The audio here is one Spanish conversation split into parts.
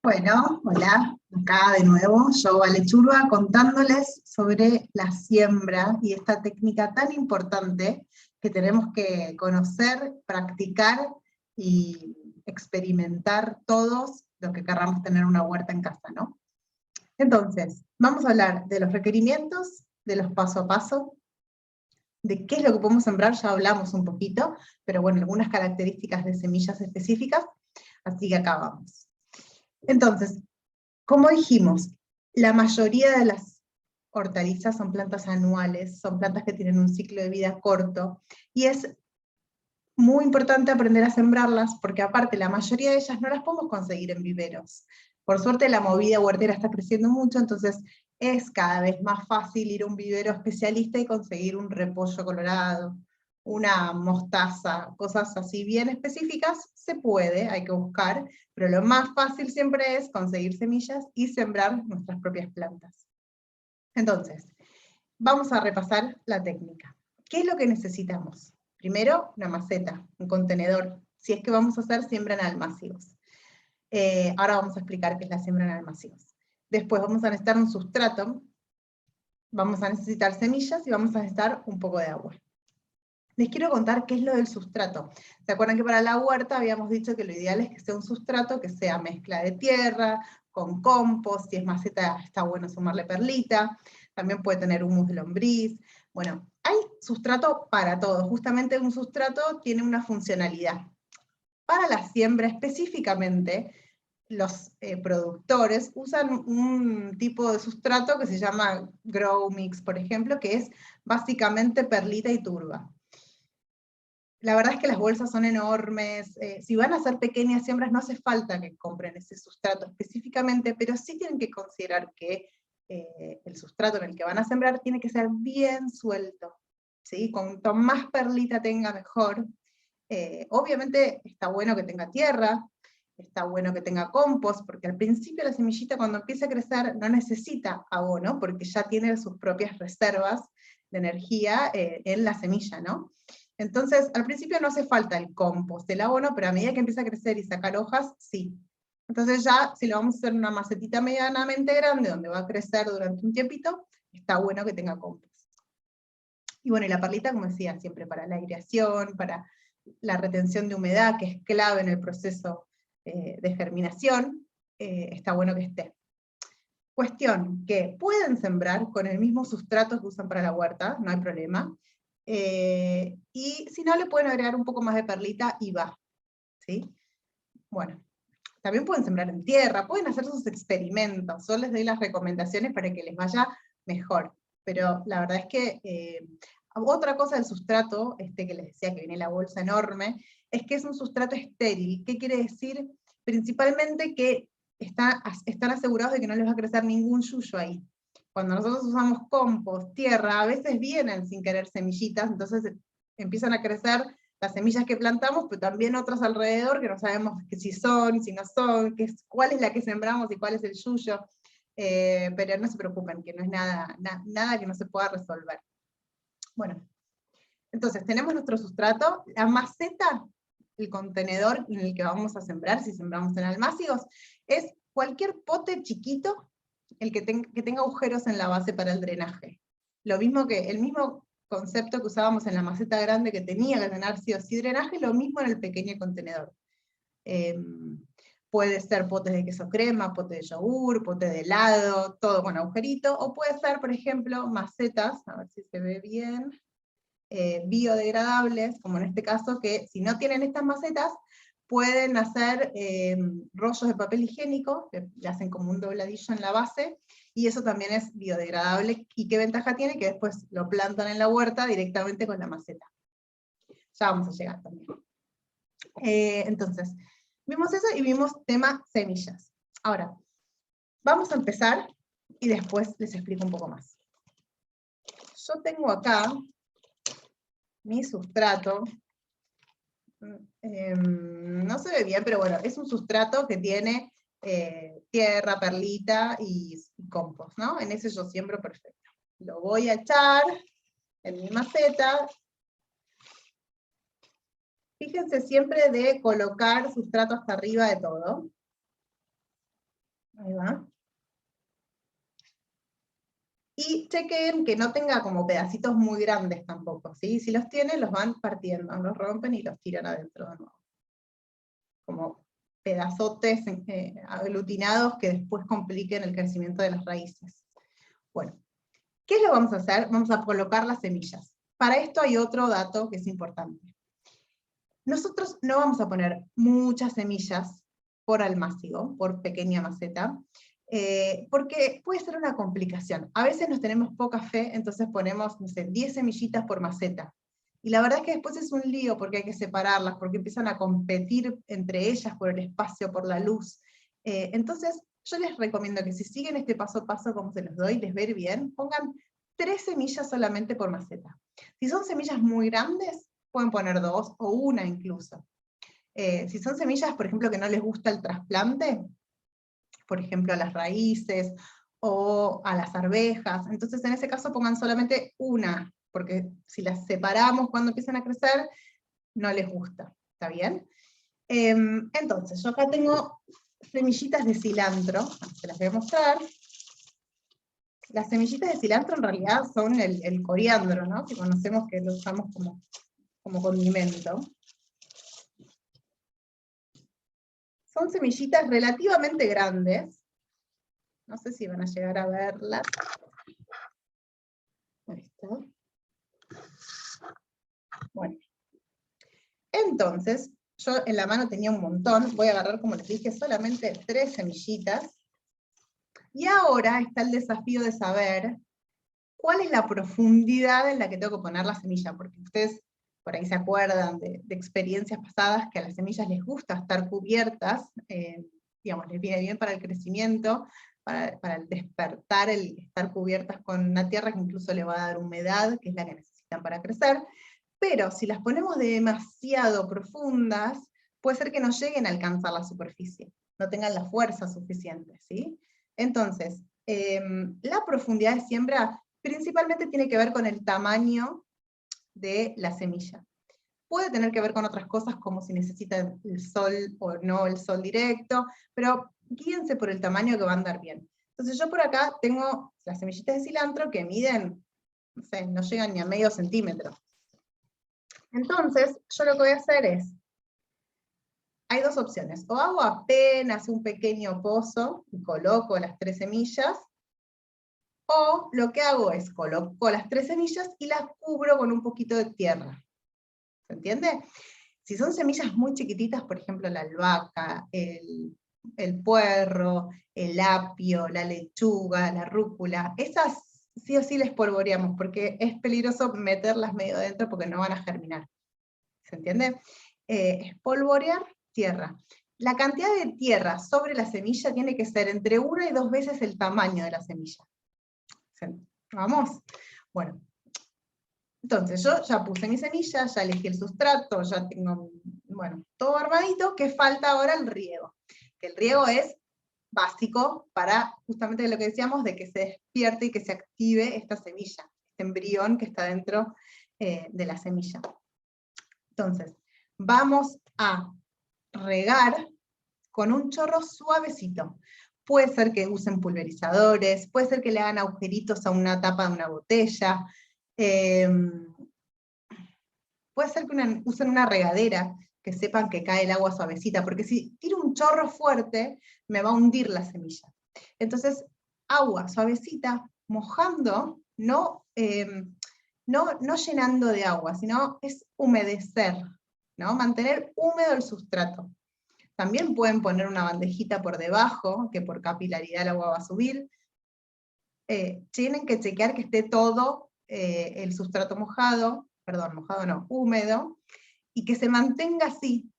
Bueno, hola, acá de nuevo, yo Vale Churba, contándoles sobre la siembra y esta técnica tan importante que tenemos que conocer, practicar y experimentar todos los que querramos tener una huerta en casa, ¿no? Entonces, vamos a hablar de los requerimientos, de los paso a paso, de qué es lo que podemos sembrar, ya hablamos un poquito, pero bueno, algunas características de semillas específicas, así que acá vamos. Entonces, como dijimos, la mayoría de las hortalizas son plantas anuales, son plantas que tienen un ciclo de vida corto, y es muy importante aprender a sembrarlas, porque aparte la mayoría de ellas no las podemos conseguir en viveros. Por suerte la movida huertera está creciendo mucho, entonces es cada vez más fácil ir a un vivero especialista y conseguir un repollo colorado, una mostaza, cosas así bien específicas, se puede, hay que buscar, pero lo más fácil siempre es conseguir semillas y sembrar nuestras propias plantas. Entonces, vamos a repasar la técnica. ¿Qué es lo que necesitamos? Primero, una maceta, un contenedor, si es que vamos a hacer siembra en almácigos. Ahora vamos a explicar qué es la siembra en almácigos. Después vamos a necesitar un sustrato, vamos a necesitar semillas y vamos a necesitar un poco de agua. Les quiero contar qué es lo del sustrato. ¿Se acuerdan que para la huerta habíamos dicho que lo ideal es que sea un sustrato que sea mezcla de tierra, con compost, si es maceta está bueno sumarle perlita, también puede tener humus de lombriz. Bueno, hay sustrato para todo, justamente un sustrato tiene una funcionalidad. Para la siembra específicamente, los productores usan un tipo de sustrato que se llama Grow Mix, por ejemplo, que es básicamente perlita y turba. La verdad es que las bolsas son enormes, si van a hacer pequeñas siembras no hace falta que compren ese sustrato específicamente, pero sí tienen que considerar que el sustrato en el que van a sembrar tiene que ser bien suelto, ¿sí? Cuanto más perlita tenga mejor. Obviamente está bueno que tenga tierra, está bueno que tenga compost, porque al principio la semillita cuando empieza a crecer no necesita abono, porque ya tiene sus propias reservas de energía en la semilla, ¿no? Entonces, al principio no hace falta el compost, el abono, pero a medida que empieza a crecer y sacar hojas, sí. Entonces ya, si lo vamos a hacer en una macetita medianamente grande, donde va a crecer durante un tiempito, está bueno que tenga compost. Y bueno, y la perlita, como decía, siempre para la aireación, para la retención de humedad, que es clave en el proceso de germinación, está bueno que esté. Cuestión, que pueden sembrar con el mismo sustrato que usan para la huerta, no hay problema, y si no le pueden agregar un poco más de perlita y va, ¿sí? Bueno, también pueden sembrar en tierra, pueden hacer sus experimentos, yo les doy las recomendaciones para que les vaya mejor, pero la verdad es que otra cosa del sustrato, que les decía que viene la bolsa enorme, es que es un sustrato estéril. ¿Qué quiere decir? Principalmente que están asegurados de que no les va a crecer ningún yuyo ahí. Cuando nosotros usamos compost, tierra, a veces vienen sin querer semillitas, entonces empiezan a crecer las semillas que plantamos, pero también otras alrededor que no sabemos que si son, si no son, cuál es la que sembramos y cuál es el yuyo, pero no se preocupen, que no es nada que no se pueda resolver. Bueno, entonces tenemos nuestro sustrato, la maceta, el contenedor en el que vamos a sembrar, si sembramos en almácigos, es cualquier pote chiquito, el que tenga agujeros en la base para el drenaje. El mismo concepto que usábamos en la maceta grande que tenía que tener sí o sí drenaje, lo mismo en el pequeño contenedor. Puede ser potes de queso crema, pote de yogur, pote de helado, todo con agujerito, o puede ser, por ejemplo, macetas, a ver si se ve bien, biodegradables, como en este caso, que si no tienen estas macetas, pueden hacer rollos de papel higiénico, que le hacen como un dobladillo en la base, y eso también es biodegradable, y qué ventaja tiene, que después lo plantan en la huerta directamente con la maceta. Ya vamos a llegar también. Entonces, vimos eso y vimos tema semillas. Ahora, vamos a empezar, y después les explico un poco más. Yo tengo acá mi sustrato, no se ve bien, pero bueno, es un sustrato que tiene tierra, perlita y compost, ¿no? En ese yo siembro perfecto. Lo voy a echar en mi maceta, Fíjense siempre de colocar sustrato hasta arriba de todo. Ahí va. Y chequen que no tenga como pedacitos muy grandes tampoco, ¿sí? Si los tienen, los van partiendo, los rompen y los tiran adentro de nuevo. Como pedazotes aglutinados que después compliquen el crecimiento de las raíces. Bueno, ¿qué es lo que vamos a hacer? Vamos a colocar las semillas. Para esto hay otro dato que es importante. Nosotros no vamos a poner muchas semillas por almácigo, por pequeña maceta, porque puede ser una complicación. A veces nos tenemos poca fe, entonces ponemos, no sé, 10 semillitas por maceta. Y la verdad es que después es un lío porque hay que separarlas, porque empiezan a competir entre ellas por el espacio, por la luz. Entonces, yo les recomiendo que si siguen este paso a paso como se los doy, les ver bien, pongan 3 semillas solamente por maceta. Si son semillas muy grandes, pueden poner 2 o 1 incluso. Si son semillas, por ejemplo, que no les gusta el trasplante, por ejemplo a las raíces o a las arvejas, entonces en ese caso pongan solamente 1, porque si las separamos cuando empiezan a crecer, no les gusta, ¿está bien? Entonces, yo acá tengo semillitas de cilantro, se las voy a mostrar. Las semillitas de cilantro en realidad son el coriandro, ¿no? Que conocemos que lo usamos como condimento. Son semillitas relativamente grandes. No sé si van a llegar a verlas. Ahí está. Bueno. Entonces, yo en la mano tenía un montón. Voy a agarrar, como les dije, solamente 3 semillitas. Y ahora está el desafío de saber cuál es la profundidad en la que tengo que poner la semilla, porque ustedes por ahí se acuerdan de experiencias pasadas que a las semillas les gusta estar cubiertas, digamos, les viene bien para el crecimiento, para el despertar, el estar cubiertas con una tierra que incluso le va a dar humedad, que es la que necesitan para crecer, pero si las ponemos demasiado profundas, puede ser que no lleguen a alcanzar la superficie, no tengan la fuerza suficiente, ¿sí? Entonces, la profundidad de siembra principalmente tiene que ver con el tamaño de la semilla. Puede tener que ver con otras cosas como si necesita el sol o no el sol directo, pero guíense por el tamaño que va a andar bien. Entonces yo por acá tengo las semillitas de cilantro que miden, no sé, no llegan ni a medio centímetro. Entonces, yo lo que voy a hacer es, hay 2 opciones, o hago apenas un pequeño pozo y coloco las 3 semillas, o lo que hago es coloco las 3 semillas y las cubro con un poquito de tierra. ¿Se entiende? Si son semillas muy chiquititas, por ejemplo la albahaca, el puerro, el apio, la lechuga, la rúcula, esas sí o sí les polvoreamos, porque es peligroso meterlas medio adentro porque no van a germinar. ¿Se entiende? Espolvorear tierra. La cantidad de tierra sobre la semilla tiene que ser entre 1 y 2 veces el tamaño de la semilla. ¿Vamos? Bueno. Entonces yo ya puse mi semilla, ya elegí el sustrato, ya tengo, bueno, todo armadito, que falta ahora el riego. Que el riego es básico para justamente lo que decíamos, de que se despierte y que se active esta semilla, este embrión que está dentro de la semilla. Entonces, vamos a regar con un chorro suavecito. Puede ser que usen pulverizadores, puede ser que le hagan agujeritos a una tapa de una botella, puede ser que usen una regadera, que sepan que cae el agua suavecita, porque si tiro un chorro fuerte, me va a hundir la semilla. Entonces, agua suavecita, mojando, no llenando de agua, sino es humedecer, ¿no? Mantener húmedo el sustrato. También pueden poner una bandejita por debajo, que por capilaridad el agua va a subir. Tienen que chequear que esté todo el sustrato mojado, perdón, mojado no, húmedo, y que se mantenga así.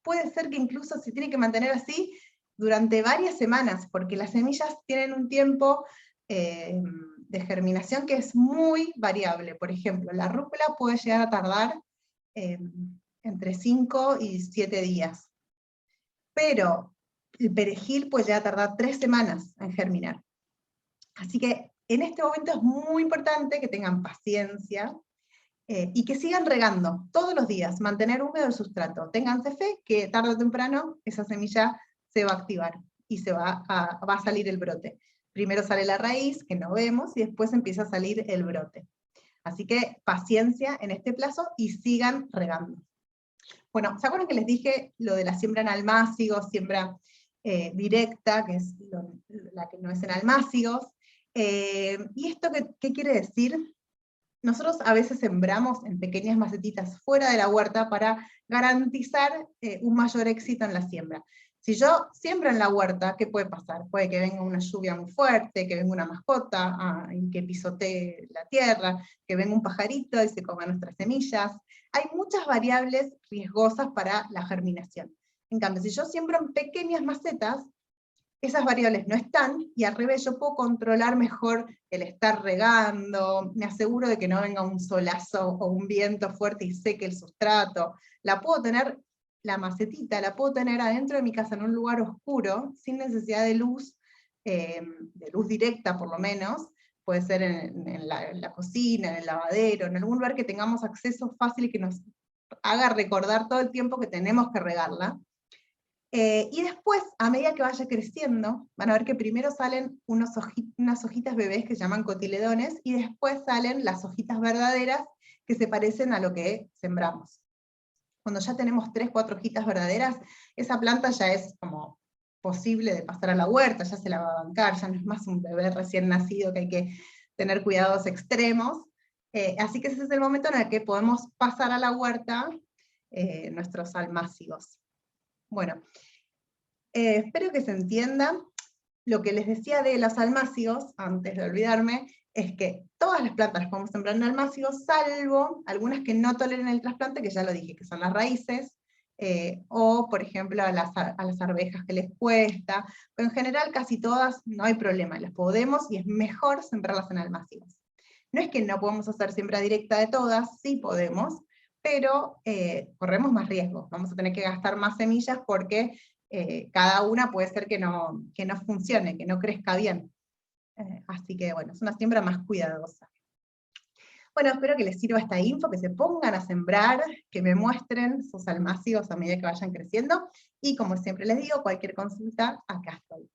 Puede ser que incluso se tiene que mantener así durante varias semanas, porque las semillas tienen un tiempo de germinación que es muy variable. Por ejemplo, la rúcula puede llegar a tardar entre 5 y 7 días. Pero el perejil puede llegar a tardar 3 semanas en germinar. Así que en este momento es muy importante que tengan paciencia, y que sigan regando todos los días, mantener húmedo el sustrato. Ténganse fe que tarde o temprano esa semilla se va a activar y va a salir el brote. Primero sale la raíz, que no vemos, y después empieza a salir el brote. Así que paciencia en este plazo y sigan regando. Bueno, ¿se acuerdan que les dije lo de la siembra en almácigos, siembra directa, que es la que no es en almácigos? ¿Y esto qué quiere decir? Nosotros a veces sembramos en pequeñas macetitas fuera de la huerta para garantizar un mayor éxito en la siembra. Si yo siembro en la huerta, ¿qué puede pasar? Puede que venga una lluvia muy fuerte, que venga una mascota y que pisotee la tierra, que venga un pajarito y se coma nuestras semillas. Hay muchas variables riesgosas para la germinación. En cambio, si yo siembro en pequeñas macetas, esas variables no están, y al revés, yo puedo controlar mejor el estar regando, me aseguro de que no venga un solazo o un viento fuerte y seque el sustrato, la macetita la puedo tener adentro de mi casa en un lugar oscuro, sin necesidad de luz directa por lo menos, puede ser en la cocina, en el lavadero, en algún lugar que tengamos acceso fácil y que nos haga recordar todo el tiempo que tenemos que regarla. Y después, a medida que vaya creciendo, van a ver que primero salen unas hojitas bebés que se llaman cotiledones, y después salen las hojitas verdaderas que se parecen a lo que sembramos. Cuando ya tenemos 3, 4 hojitas verdaderas, esa planta ya es como posible de pasar a la huerta, ya se la va a bancar, ya no es más un bebé recién nacido que hay que tener cuidados extremos. Así que ese es el momento en el que podemos pasar a la huerta nuestros almácigos. Bueno, espero que se entienda. Lo que les decía de los almácigos, antes de olvidarme, es que todas las plantas las podemos sembrar en almácigos, salvo algunas que no toleren el trasplante, que ya lo dije, que son las raíces, o por ejemplo a las arvejas que les cuesta, pero en general casi todas no hay problema, las podemos y es mejor sembrarlas en almácigos. No es que no podemos hacer siembra directa de todas, sí podemos, pero corremos más riesgos, vamos a tener que gastar más semillas porque cada una puede ser que no funcione, que no crezca bien. Así que bueno, es una siembra más cuidadosa. Bueno, espero que les sirva esta info, que se pongan a sembrar, que me muestren sus almácigos a medida que vayan creciendo, y como siempre les digo, cualquier consulta, acá estoy.